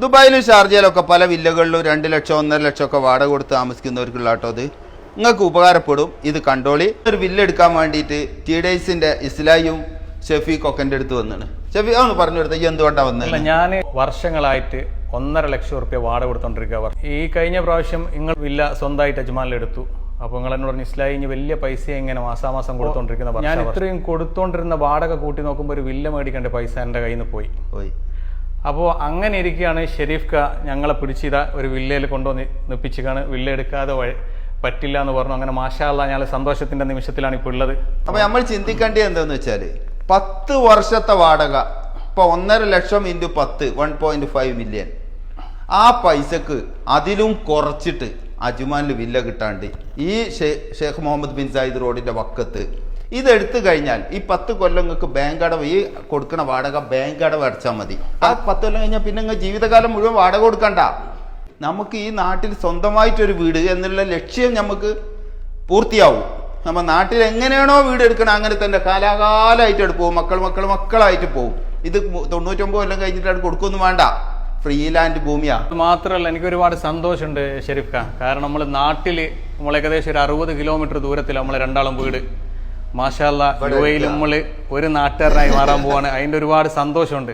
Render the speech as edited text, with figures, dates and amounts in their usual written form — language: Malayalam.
ദുബായിലും ഷാർജയിലൊക്കെ പല വില്ലകളിലും 2 ലക്ഷം 1.5 ലക്ഷം ഒക്കെ വാടക കൊടുത്ത് താമസിക്കുന്നവർക്കുള്ള കേട്ടോ അത് നിങ്ങൾക്ക് ഉപകാരപ്പെടും. ഇത് കണ്ടോളി. ഒരു വില്ല എടുക്കാൻ വേണ്ടിയിട്ട് TDSന്റെ ഇസ്ലായും ഷെഫീഖൊക്കെ എൻ്റെ അടുത്ത് വന്നാണ്. ഷെഫീഖ് ഒന്ന് പറഞ്ഞു കൊടുത്ത എന്തുകൊണ്ടാണ് വന്നത്? ഞാൻ വർഷങ്ങളായിട്ട് 1.5 ലക്ഷം റുപ്യ വാടക കൊടുത്തോണ്ടിരിക്കുക. ഈ കഴിഞ്ഞ പ്രാവശ്യം നിങ്ങൾ വില്ല സ്വന്തമായിട്ട് അജ്മാനിലെടുത്തു. അപ്പോൾ നിങ്ങൾ എന്നോട് പറഞ്ഞു ഇസ്ലായി ഇനി വലിയ പൈസ എങ്ങനെ മാസാമാസം കൊടുത്തോണ്ടിരിക്കുന്ന ഞാൻ ഇത്രയും കൊടുത്തോണ്ടിരുന്ന വാടക കൂട്ടി നോക്കുമ്പോൾ ഒരു വില്ല മേടിക്കേണ്ട പൈസ എൻ്റെ കയ്യിൽ നിന്ന് പോയി. അപ്പോൾ അങ്ങനെ ഇരിക്കുകയാണ് ഷെരീഫ് ക ഞങ്ങളെ പിടിച്ചിതാ ഒരു വില്ലയിൽ കൊണ്ടുവന്ന് നിപ്പിച്ചിക്കാണ്. വില്ല എടുക്കാതെ പറ്റില്ല എന്ന് പറഞ്ഞു. അങ്ങനെ മാഷാ അല്ലാഹ് ഞങ്ങൾ സന്തോഷത്തിന്റെ നിമിഷത്തിലാണ് ഇപ്പോൾ ഉള്ളത്. അപ്പൊ നമ്മൾ ചിന്തിക്കേണ്ടത് എന്താന്ന് വെച്ചാല് 10 വർഷത്തെ വാടക ഇപ്പൊ 1.5 ലക്ഷം × 10 1.5 മില്യൺ. ആ പൈസക്ക് അതിലും കുറച്ചിട്ട് അജ്മാനിൽ വില്ല കിട്ടാണ്ട് ഈ ഷെയ്ഖ് മുഹമ്മദ് ബിൻ സായിദ് റോഡിന്റെ വക്കത്ത് ഇതെടുത്തു കഴിഞ്ഞാൽ ഈ 10 കൊല്ലങ്ങൾക്ക് ബാങ്ക് അടവ്, ഈ കൊടുക്കുന്ന വാടക ബാങ്ക് അടവ് അടച്ചാൽ മതി. ആ 10 കൊല്ലം കഴിഞ്ഞാൽ പിന്നെ നിങ്ങൾ ജീവിതകാലം മുഴുവൻ വാടക കൊടുക്കണ്ട. നമുക്ക് ഈ നാട്ടിൽ സ്വന്തമായിട്ടൊരു വീട് എന്നുള്ള ലക്ഷ്യം നമുക്ക് പൂർത്തിയാവും. നമ്മൾ നാട്ടിൽ എങ്ങനെയാണോ വീട് എടുക്കണം അങ്ങനെ തന്നെ കാലാകാലമായിട്ട് പോകും. മക്കളായിട്ട് പോകും. ഇത് 99 കൊല്ലം കഴിഞ്ഞിട്ടാണ് കൊടുക്കൊന്നും വേണ്ട. ഫ്രീ ലാൻഡ് ഭൂമിയാ. മാത്രമല്ല എനിക്ക് ഒരുപാട് സന്തോഷമുണ്ട് ഷെരീഫ് ഖാൻ. കാരണം നമ്മൾ നാട്ടിൽ നമ്മൾ ഏകദേശം ഒരു 60 കിലോമീറ്റർ ദൂരത്തിൽ നമ്മൾ രണ്ടാളും വീട് മാഷാ അല്ലാഹ് UAE നമ്മൾ ഒരു നാട്ടുകാരനായി മാറാൻ പോവാണ്. അതിൻ്റെ ഒരുപാട് സന്തോഷമുണ്ട്.